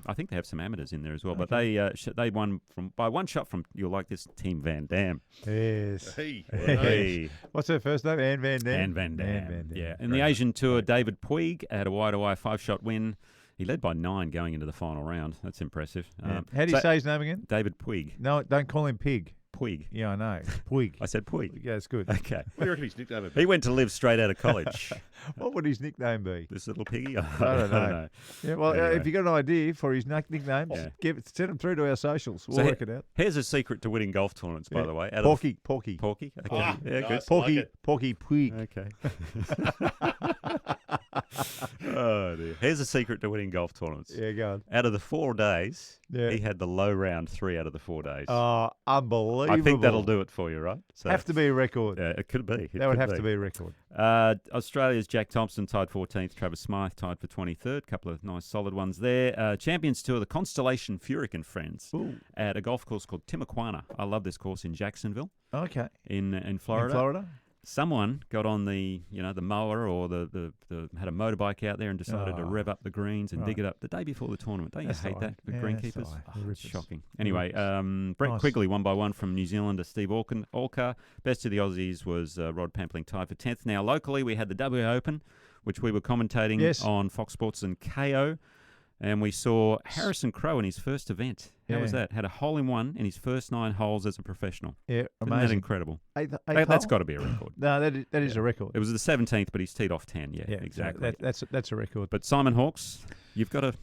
I think they have some amateurs in there as well, but they won by 1 shot from, you'll like this, Team Van Dam. Yes. Hey. What's her first name? Anne Van Dam. And Van Dam. Anne Van Dam. Yeah. In the Asian Tour, David Puig had a wide-to-wide 5-shot win. He led by 9 going into the final round. That's impressive. Yeah. How do you say his name again? David Puig. No, don't call him Pig. Puig. Yeah, I know. Puig. I said Puig. Yeah, it's good. Okay. What do you reckon his nickname would be? He went to live straight out of college. What would his nickname be? This little piggy. I don't know. Yeah, well, Anyway. if you got an idea for his nickname, Yeah. send them through to our socials. We'll So work it out. Here's a secret to winning golf tournaments, by Yeah. the way. Out of Porky. Porky. Okay. Ah, yeah, nice. good. Porky. like it. Porky Puig. Okay. Oh dear. Here's a secret to winning golf tournaments. Yeah, go on. Out of the 4 days, Yeah. he had the low round 3 out of the 4 days. Oh, unbelievable. I think that'll do it for you, right? So, Have to be a record. Yeah, it could be. It That would could have to be a record. Australia's Jack Thompson tied 14th. Travis Smythe tied for 23rd. Couple of nice solid ones there. Champions Tour, the Constellation Furyk and Friends Ooh. at a golf course called Timuquana. I love this course in Jacksonville Okay. in Florida. In Florida? Someone got on the mower or the had a motorbike out there and decided to Oh. rev up the greens and dig Right. it up the day before the tournament. Don't you That's hate all that? right. The Yeah, greenkeepers? that's all right. Oh, They're it's rippers. shocking. They're Anyway, Brett Nice. Quigley won by 1 from New Zealander Steve Alker. Best of the Aussies was Rod Pampling tied for 10th. Now, locally, we had the WA Open, which we were commentating Yes. on Fox Sports and KO. And we saw Harrison Crowe in his first event How was that? Had a hole-in-one in his first 9 holes as a professional. Yeah, Isn't amazing. that incredible? That's got to be a record. No, that is a record. It was the 17th, but he's teed off 10. Yeah, exactly. That's a record. But Simon Hawkes, you've got to...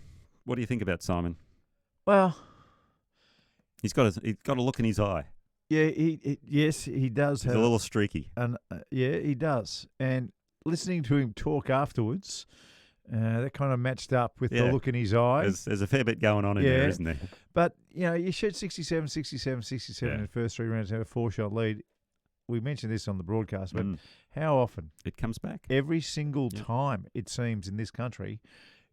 What do you think about Simon? Well, he's got a look in his eye. Yeah, yes, he does. He's a little streaky. And yeah, he does. And listening to him talk afterwards, that kind of matched up with the look in his eye. There's a fair bit going on in there, isn't there? But, you shoot 67 in the first 3 rounds and have a 4-shot lead. We mentioned this on the broadcast, but how often? It comes back. Every single time, it seems, in this country,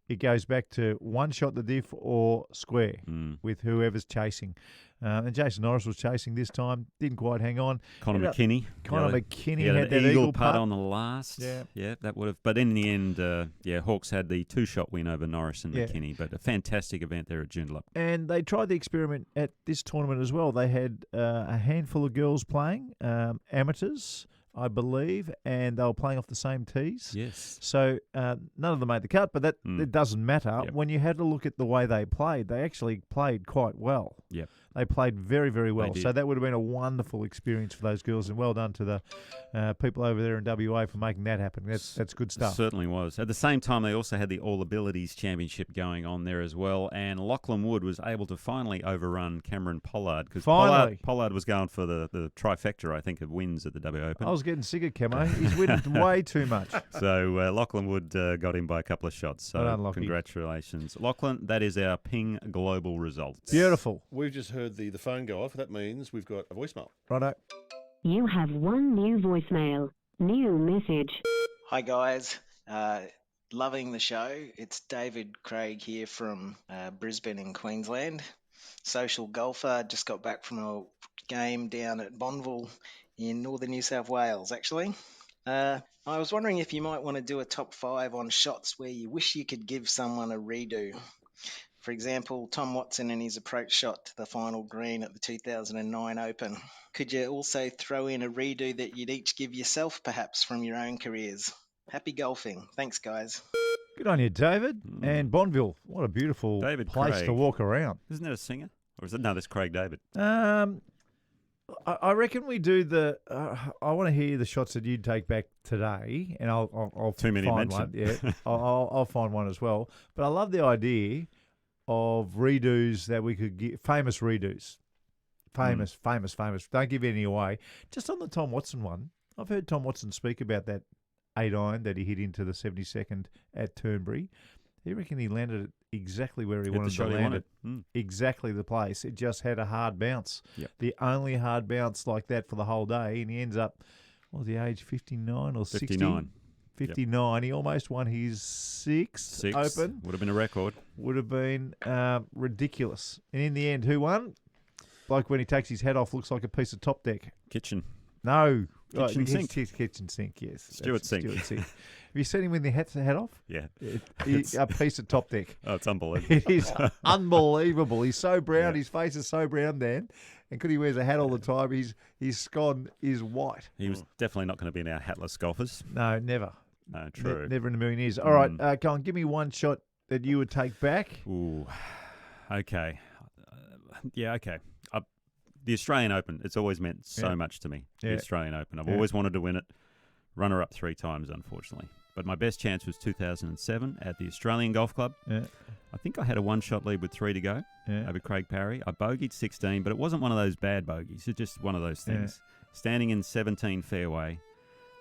it goes back to 1 shot the diff or square with whoever's chasing. And Jason Norris was chasing this time, didn't quite hang on. Connor McKinney had that eagle putt on the last. Yeah, that would have. But in the end, Hawks had the 2-shot win over Norris and McKinney. But a fantastic event there at Joondalup. And they tried the experiment at this tournament as well. They had a handful of girls playing, amateurs, I believe, and they were playing off the same tees. Yes. So none of them made the cut, but it doesn't matter. Yep. When you had to look at the way they actually played quite well. Yep. They played very, very well. So that would have been a wonderful experience for those girls, and well done to the people over there in WA for making that happen. That's good stuff. It certainly was. At the same time, they also had the All Abilities Championship going on there as well, and Lachlan Wood was able to finally overrun Cameron Pollard because Pollard was going for the trifecta, I think, of wins at the WA Open. I was getting sick of Camo. He's winning way too much. So Lachlan Wood got him by a couple of shots. So well, congratulations. Lachlan, that is our Ping Global results. Beautiful. We've just heard the phone go off. That means we've got a voicemail. Righto. You have 1 new voicemail. New message. Hi, guys. Loving the show. It's David Craig here from Brisbane in Queensland. Social golfer. Just got back from a game down at Bonville in northern New South Wales, actually. I was wondering if you might want to do a top 5 on shots where you wish you could give someone a redo. For example, Tom Watson and his approach shot to the final green at the 2009 Open. Could you also throw in a redo that you'd each give yourself, perhaps, from your own careers? Happy golfing. Thanks, guys. Good on you, David. And Bonville, what a beautiful place to walk around. Isn't that a singer? Or is it? No, that's Craig David. I reckon we do the. I want to hear the shots that you'd take back today, and I'll Too many find mentioned. one. Yeah, I'll find one as well. But I love the idea of redos that we could get, famous redos, famous. Don't give any away. Just on the Tom Watson one, I've heard Tom Watson speak about that 8-iron that he hit into the 72nd at Turnberry. He reckoned he landed it exactly where he wanted to land it. Exactly the place. It just had a hard bounce. Yep. The only hard bounce like that for the whole day. And he ends up, what was the age, 59 or 60? 59. 59. Yep. He almost won his sixth Open. Would have been a record. Would have been ridiculous. And in the end, who won? Bloke, when he takes his head off, looks like a piece of top deck. Kitchen. No. Kitchen sink. Kitchen sink, yes. Stuart Sink. Have you seen him with the head off? Yeah. A piece of top deck. Oh, it's unbelievable. It is unbelievable. He's so brown. Yeah. His face is so brown, Dan. And because he wears a hat all the time, his scone is white. He was definitely not going to be in our hatless golfers. No, never. No, true. Never in a million years. All right, Colin, give me one shot that you would take back. Ooh, okay. Okay. The Australian Open, it's always meant so much to me, the Australian Open. I've always wanted to win it. Runner-up 3 times, unfortunately. But my best chance was 2007 at the Australian Golf Club. Yeah. I think I had a 1-shot lead with 3 to go over Craig Parry. I bogeyed 16, but it wasn't one of those bad bogeys. It's just one of those things. Standing in 17 fairway,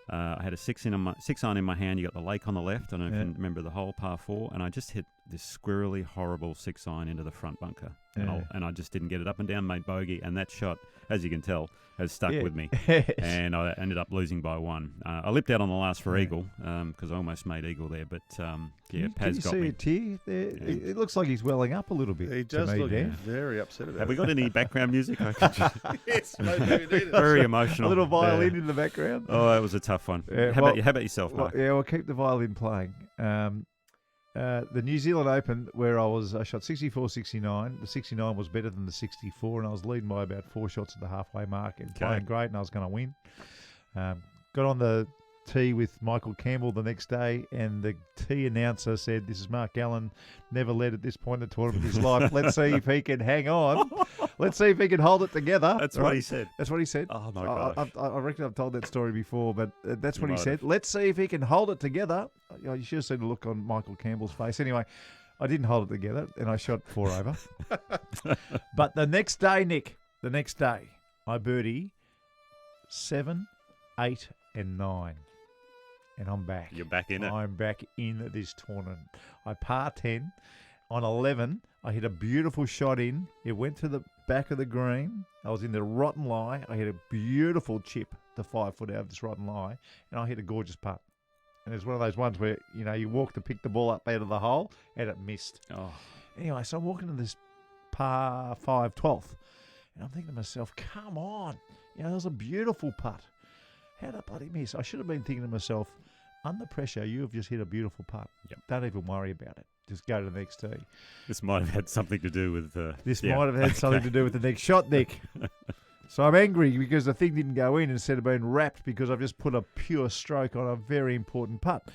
I had a 6-iron in my hand. You got the lake on the left. I don't know if you can remember the hole, par 4. And I just hit this squirrely, horrible 6-iron into the front bunker. And I just didn't get it up and down, made bogey. And that shot, as you can tell, has stuck with me. And I ended up losing by 1. I lipped out on the last for eagle because I almost made eagle there. But, Paz got me. Can you see a tear there? It looks like he's welling up a little bit. He does look very upset about it. Have we got any background music? Yes, maybe we need it. Very emotional. A little violin in the background. Oh, that was a tough one. How about yourself, Mark? We'll keep the violin playing. The New Zealand Open, where I shot 64, 69. The 69 was better than the 64, and I was leading by about 4 shots at the halfway mark and playing great, and I was going to win. Got on the tee with Michael Campbell the next day, and the tee announcer said, "This is Mark Allen, never led at this point in the tournament of his life. Let's see if he can hang on. Let's see if he can hold it together." That's what he said. That's what he said. Oh, my gosh. I reckon I've told that story before, but that's You what he might said. have. Let's see if he can hold it together. You should have seen the look on Michael Campbell's face. Anyway, I didn't hold it together, and I shot 4 over. But the next day, Nick, I birdie 7, 8, and 9. And I'm back. You're back in it. I'm back in this tournament. I par 10. On 11, I hit a beautiful shot in. It went to the back of the green. I was in the rotten lie. I hit a beautiful chip to 5 foot out of this rotten lie, and I hit a gorgeous putt. And it's one of those ones where, you walk to pick the ball up out of the hole, and it missed. Oh. Anyway, so I'm walking to this par 5 12th, and I'm thinking to myself, come on. That was a beautiful putt. How'd I bloody miss? I should have been thinking to myself, under pressure, you have just hit a beautiful putt. Yep. Don't even worry about it. Just go to the next tee. This might have had something to do with... This might have had something to do with the next shot, Nick. So I'm angry because the thing didn't go in instead of being wrapped because I've just put a pure stroke on a very important putt.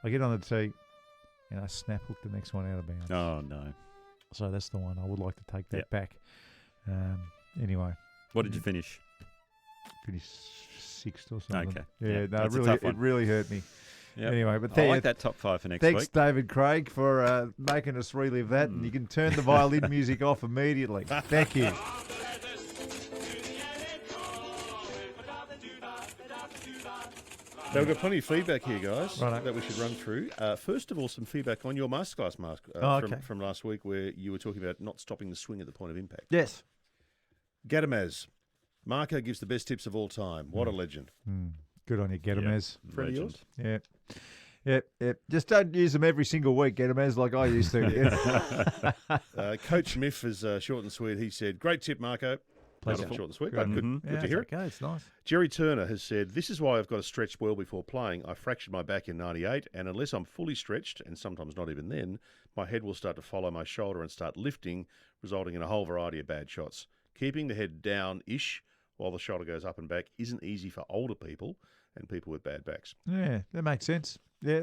I get on the tee and I snap hook the next one out of bounds. Oh, no. So that's the one. I would like to take that Yep. back. Anyway. What did you finish? Finished 6th or something. Okay. Yeah, Yeah, no, that's a it tough one. really hurt me. Yep. Anyway, but I like that top 5 for next thanks, week. David Craig, for making us relive that. And you can turn the violin music off immediately. Thank you. Now, we've got plenty of feedback here, guys, Righto. that we should run through. First of all, some feedback on your masterclass, Mark, okay. from last week, where you were talking about not stopping the swing at the point of impact. Yes. Gadamaz. Marko gives the best tips of all time. What a legend. Good on you, Gedamez. Friend of yours? Yeah. Yep. Just don't use them every single week, Gedamez, like I used to. Coach Miff is short and sweet. He said, great tip, Marko. Pleasure. Not short and sweet, but good Yeah, to hear it. Okay, it's nice. Jerry Turner has said, this is why I've got to stretch well before playing. I fractured my back in 98, and unless I'm fully stretched, and sometimes not even then, my head will start to follow my shoulder and start lifting, resulting in a whole variety of bad shots. Keeping the head down-ish while the shoulder goes up and back isn't easy for older people and people with bad backs. Yeah, that makes sense. Yeah,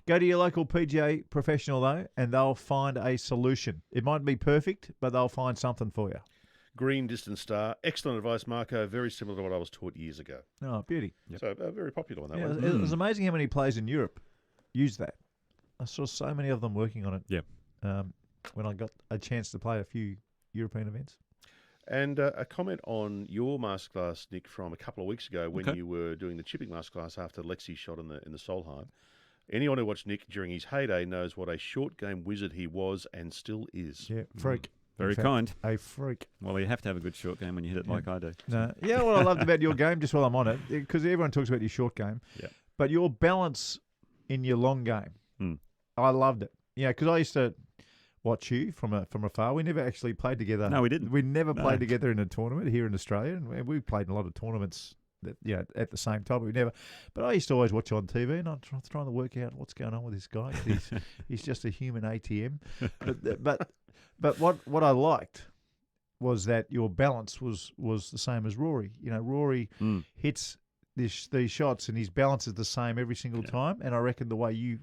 Go to your local PGA professional, though, and they'll find a solution. It might be perfect, but they'll find something for you. Green Distant Star. Excellent advice, Marko. Very similar to what I was taught years ago. Oh, beauty. So very popular on that Yeah, one. it was amazing how many players in Europe use that. I saw so many of them working on it. Yep. When I got a chance to play a few European events. And a comment on your masterclass, Nick, from a couple of weeks ago when you were doing the chipping masterclass after Lexi's shot in the Solheim. Anyone who watched Nick during his heyday knows what a short game wizard he was and still is. Yeah, freak. Very In fact, kind. A freak. Well, you have to have a good short game when you hit it like I do. No. Yeah, what I loved about your game, just while I'm on it, because everyone talks about your short game, but your balance in your long game, I loved it. Yeah, because I used to watch you from afar. We never actually played together. No, we didn't. We never played together in a tournament here in Australia, and we played in a lot of tournaments that, at the same time, but we never. But I used to always watch you on TV, and I'm trying to work out what's going on with this guy. He's just a human ATM. But what I liked was that your balance was the same as Rory. Rory hits these shots, and his balance is the same every single time. And I reckon the way you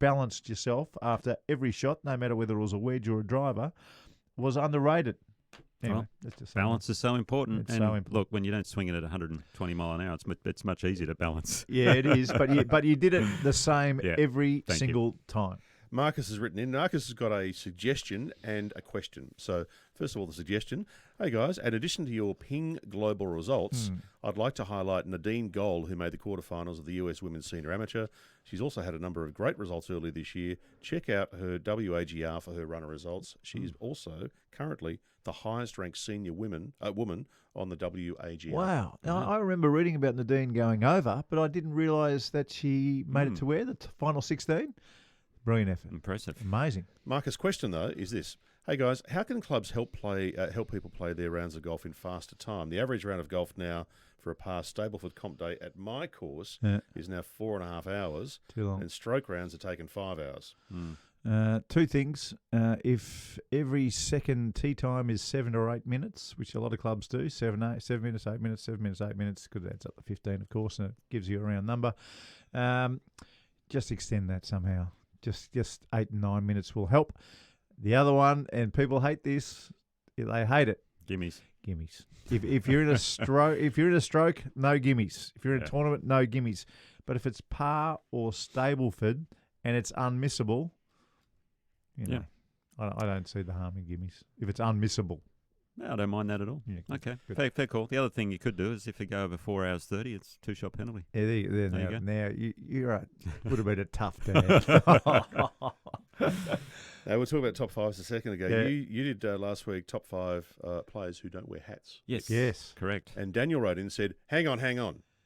balanced yourself after every shot, no matter whether it was a wedge or a driver, was underrated. Anyway, Well, that's just balance is so important. It's and so important. Look, when you don't swing it at 120 mile an hour, it's much easier to balance. Yeah, it is. But you did it the same every Thank single time. Marcus has written in. Marcus has got a suggestion and a question. So, first of all, the suggestion. Hey, guys, in addition to your Ping global results, I'd like to highlight Nadine Gold, who made the quarterfinals of the US Women's Senior Amateur. She's also had a number of great results earlier this year. Check out her WAGR for her runner results. She's also currently the highest-ranked senior woman on the WAGR. Wow. Now, I remember reading about Nadine going over, but I didn't realise that she made it to where? The final 16? Brilliant effort. Impressive. Amazing. Marcus' question, though, is this. Hey, guys, how can clubs help people play their rounds of golf in faster time? The average round of golf now for a past Stableford Comp Day at my course is now 4.5 hours. Too long. And stroke rounds are taking 5 hours. Two things. If every second tee time is 7 or 8 minutes, which a lot of clubs do, 7 minutes, 8 minutes, 7 minutes, 8 minutes, could adds up to 15, of course, and it gives you a round number. Just extend that somehow. Just 8 and 9 minutes will help. The other one, and people hate this, they hate it. Gimmies. If you're in a stroke, no gimmies. If you're in a tournament, no gimmies. But if it's par or Stableford and it's unmissable, I don't see the harm in gimmies. If it's unmissable. No, I don't mind that at all. Yeah, okay, good. fair call. The other thing you could do is if you go over 4 hours 30, it's 2-shot penalty. Yeah, there you go. Now you're right. Would have been a tough day. We'll talk about top fives a second ago. Yeah. You did last week top 5 players who don't wear hats. Yes. Correct. And Daniel wrote in and said, hang on.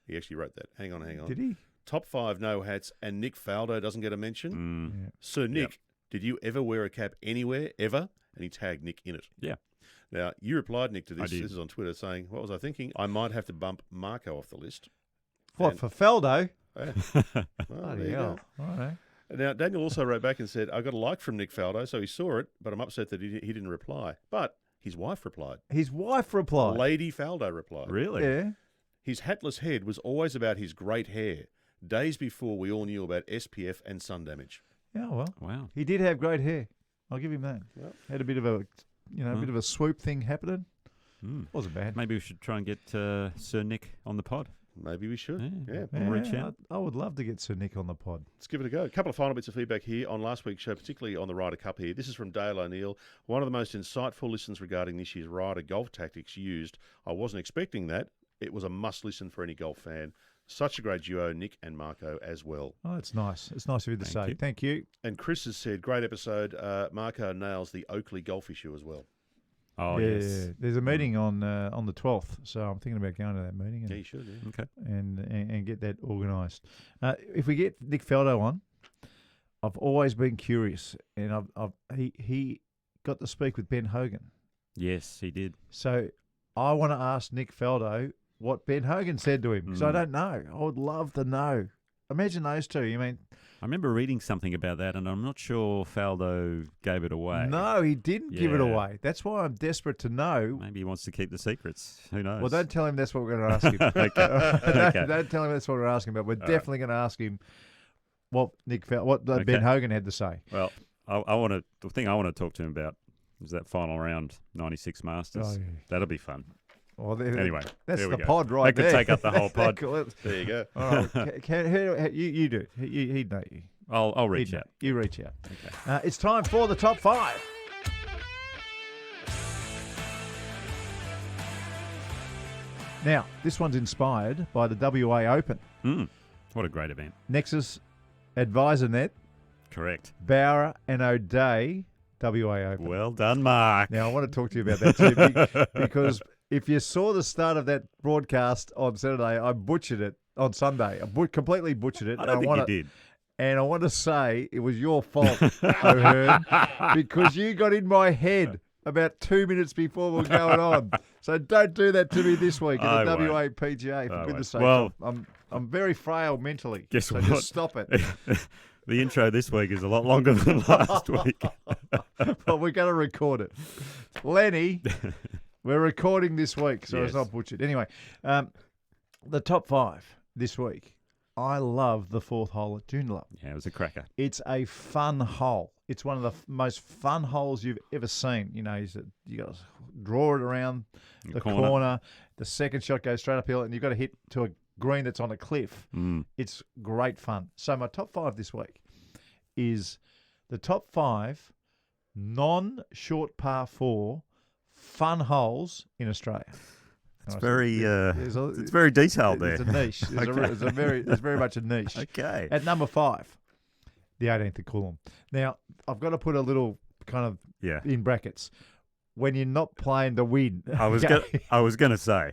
He actually wrote that. Hang on. Did he? Top 5 no hats, and Nick Faldo doesn't get a mention. Yeah. So, Nick, did you ever wear a cap anywhere, ever? And he tagged Nick in it. Yeah. Now, you replied, Nick, to this. I did. This is on Twitter, saying, what was I thinking? I might have to bump Marko off the list. What, And- for Faldo? Yeah. Well, Bloody there you hell. go. All right. Now, Daniel also wrote back and said, I got a like from Nick Faldo, so he saw it, but I'm upset that he didn't reply. But his wife replied. His wife replied. Lady Faldo replied. Really? Yeah. His hatless head was always about his great hair, days before we all knew about SPF and sun damage. Yeah, well, Wow. he did have great hair. I'll give him that. Yep. Had a bit of a, bit of a swoop thing happening. Wasn't bad. Maybe we should try and get Sir Nick on the pod. Maybe we should. Yeah. Yeah. We'll reach out. I would love to get Sir Nick on the pod. Let's give it a go. A couple of final bits of feedback here on last week's show, particularly on the Ryder Cup here. This is from Dale O'Neill. One of the most insightful listens regarding this year's Ryder golf tactics used. I wasn't expecting that. It was a must-listen for any golf fan. Such a great duo, Nick and Marko as well. Oh, it's nice. It's nice of you to Thank say. you. Thank you. And Chris has said, great episode. Marko nails the Oakley golf issue as well. Oh, yeah, yes. There's a meeting on the 12th, so I'm thinking about going to that meeting Yeah, you should, yeah. Okay. and get that organised. If we get Nick Faldo on, I've always been curious, and he got to speak with Ben Hogan. Yes, he did. So I want to ask Nick Faldo what Ben Hogan said to him, because I don't know. I would love to know. Imagine those two. You mean? I remember reading something about that, and I'm not sure Faldo gave it away. No, he didn't give it Yeah. away. That's why I'm desperate to know. Maybe he wants to keep the secrets. Who knows? Well, don't tell him that's what we're going to ask him. Okay. Don't tell him that's what we're asking about. We're All definitely going to ask him what Ben Hogan had to say. Well, the thing I want to talk to him about is that final round 96 Masters. Oh, yeah. That'll be fun. Well, Anyway, that's there we the go. pod right That there. could take up the whole pod. There you go. All right. You do. He'd know you. I'll reach He'd know. out. You reach out. Okay. It's time for the top 5. Now, this one's inspired by the WA Open. What a great event. Nexus, AdvisorNet, Correct. Bowra and O'Day, WA Open. Well done, Mark. Now, I want to talk to you about that too, because if you saw the start of that broadcast on Saturday, I butchered it on Sunday. I completely butchered it. I don't think you did. And I want to say it was your fault, O'Hearn, because you got in my head about 2 minutes before we were going on. So don't do that to me this week at the I WA won't. PGA, for I goodness won't. sake. Well, I'm very frail mentally. Guess so what? just stop it. The intro this week is a lot longer than last week. Well, we're going to record it. Lenny, we're recording this week, so it's Yes. not butchered. Anyway, the top 5 this week. I love the 4th hole at Dunhill. Yeah, it was a cracker. It's a fun hole. It's one of the most fun holes you've ever seen. You know, you got to draw it around the corner. The second shot goes straight uphill, and you've got to hit to a green that's on a cliff. It's great fun. So my top 5 this week is the top 5 non-short par 4 fun holes in Australia. It's very, There's a- it's very detailed there. It's a niche. There's very much a niche. Okay. At number 5, the 18th of Coolum. Now, I've got to put a little kind of Yeah. in brackets. When you're not playing to win. I was going to say,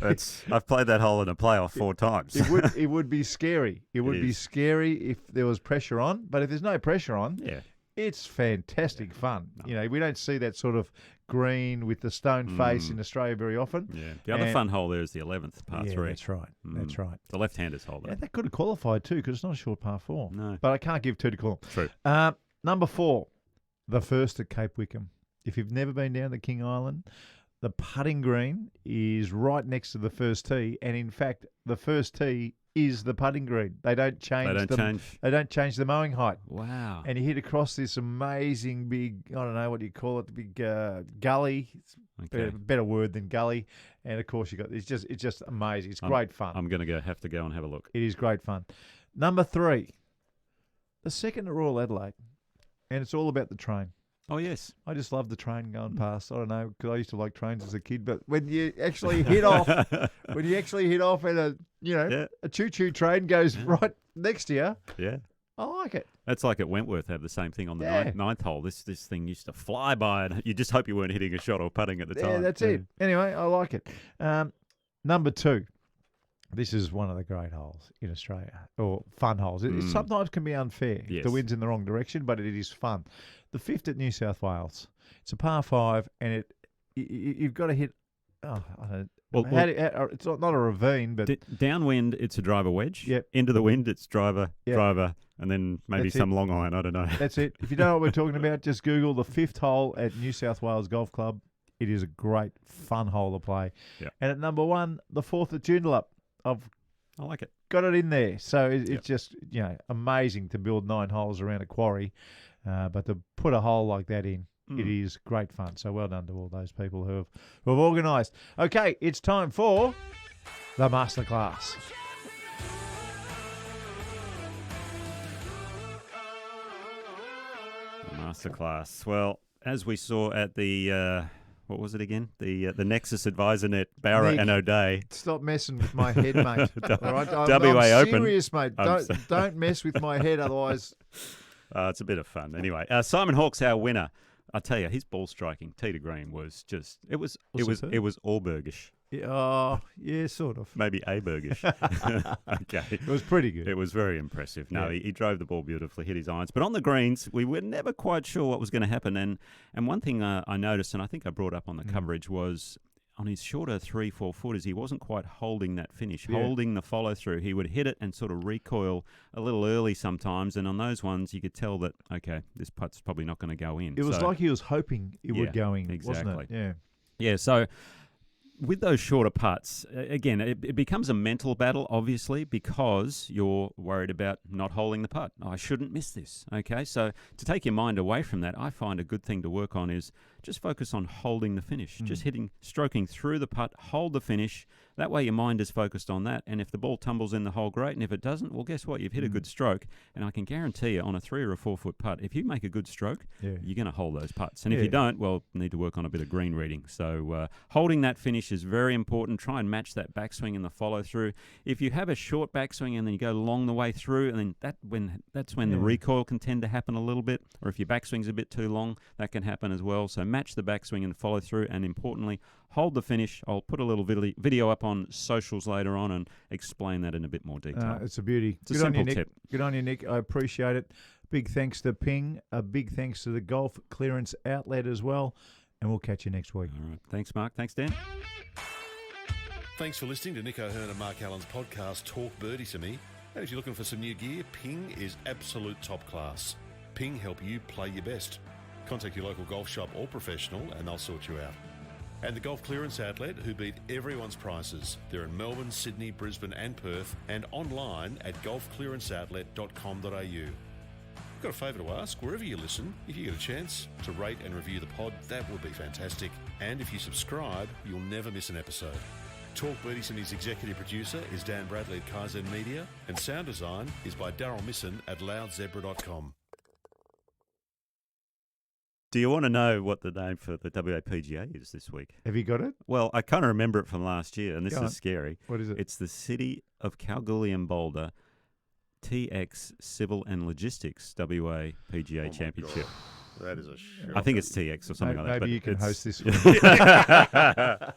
I've played that hole in a playoff 4 times. It would be scary. It would be scary if there was pressure on. But if there's no pressure on, Yeah. it's fantastic fun. You know, we don't see that sort of green with the stone face in Australia very often. Yeah. The other fun hole there is the 11th, par 3. That's right. That's right. The left-handers hole Yeah, there. that could have qualified too, because it's not a short par 4. No. But I can't give 2 to Coolum. True. Number 4, the first at Cape Wickham. If you've never been down to King Island, the putting green is right next to the first tee, and in fact, the first tee is the putting green. They don't change. They don't change the mowing height. Wow! And you hit across this amazing big, I don't know what do you call it, the big gully. Okay. Better word than gully. And of course, it's just amazing. It's great fun. I'm going to have to go and have a look. It is great fun. Number 3, the second at Royal Adelaide, and it's all about the train. Oh yes, I just love the train going past. I don't know, because I used to like trains as a kid. But when you actually hit off, and a choo-choo train goes right next to you, yeah, I like it. That's like at Wentworth have the same thing on the ninth hole. This thing used to fly by, and you just hope you weren't hitting a shot or putting at the time. Yeah, that's it. Anyway, I like it. Number 2. This is one of the great holes in Australia, or fun holes. It sometimes can be unfair if the wind's in the wrong direction, but it is fun. The 5th at New South Wales. It's a par 5, and you've got to hit. I don't know. It's not a ravine, but downwind, it's a driver wedge. Yep. Into the wind, it's driver, and then maybe some long iron. I don't know. That's it. If you don't know what we're talking about, just Google the 5th hole at New South Wales Golf Club. It is a great, fun hole to play. Yep. And at number 1, the 4th at Joondalup. I like it. Got it in there. So it's just, amazing to build 9 holes around a quarry. But to put a hole like that in, it is great fun. So well done to all those people who have organised. Okay, it's time for the masterclass. Masterclass. Well, as we saw at the what was it again? The Nexus Advisor Net, Bowra Nick, and O'Day. Stop messing with my head, mate. All right? I'm Open. Serious, mate. Don't mess with my head, otherwise. It's a bit of fun. Anyway, Simon Hawke's our winner. I tell you, his ball striking, tee to green, was just it was Abergish. Yeah, sort of. Maybe Abergish. Okay. It was pretty good. It was very impressive. No, he drove the ball beautifully, hit his irons. But on the greens, we were never quite sure what was going to happen. And one thing I noticed, and I think I brought up on the coverage, was on his shorter 3-4 footers, he wasn't quite holding that finish, holding the follow through. He would hit it and sort of recoil a little early sometimes. And on those ones, you could tell that, okay, this putt's probably not going to go in. It was like he was hoping it would go in, exactly. Wasn't it? Yeah, so with those shorter putts, again, it becomes a mental battle, obviously, because you're worried about not holding the putt. I shouldn't miss this, okay? So to take your mind away from that, I find a good thing to work on is just focus on holding the finish, just stroking through the putt, hold the finish. That way your mind is focused on that. And if the ball tumbles in the hole, great. And if it doesn't, well, guess what? You've hit a good stroke. And I can guarantee you on a 3 or a 4 foot putt, if you make a good stroke, you're going to hold those putts. And if you don't, well, you need to work on a bit of green reading. So holding that finish is very important. Try and match that backswing and the follow through. If you have a short backswing and then you go along the way through, and then that's when the recoil can tend to happen a little bit. Or if your backswing's a bit too long, that can happen as well. So match the backswing and follow through, and importantly, hold the finish. I'll put a little video up on socials later on and explain that in a bit more detail. It's a beauty. It's a simple tip. Good on you, Nick. I appreciate it. Big thanks to Ping. A big thanks to the Golf Clearance Outlet as well. And we'll catch you next week. All right. Thanks, Mark. Thanks, Dan. Thanks for listening to Nick O'Hearn and Mark Allen's podcast, Talk Birdie to Me. And if you're looking for some new gear, Ping is absolute top class. Ping help you play your best. Contact your local golf shop or professional and they'll sort you out. And the Golf Clearance Outlet, who beat everyone's prices. They're in Melbourne, Sydney, Brisbane and Perth, and online at golfclearanceoutlet.com.au. I've got a favour to ask. Wherever you listen, if you get a chance to rate and review the pod, that would be fantastic. And if you subscribe, you'll never miss an episode. Talk Birdie to Me's executive producer is Dan Bradley at Kaizen Media, and sound design is by Daryl Misson at loudzebra.com. Do you want to know what the name for the WAPGA is this week? Have you got it? Well, I kind of remember it from last year, and this Go is on. scary. What is it? It's the City of Kalgoorlie and Boulder TX Civil and Logistics WAPGA Championship. God. That is a shock. I think it's TX or something like that. Maybe but you can it's- host this one.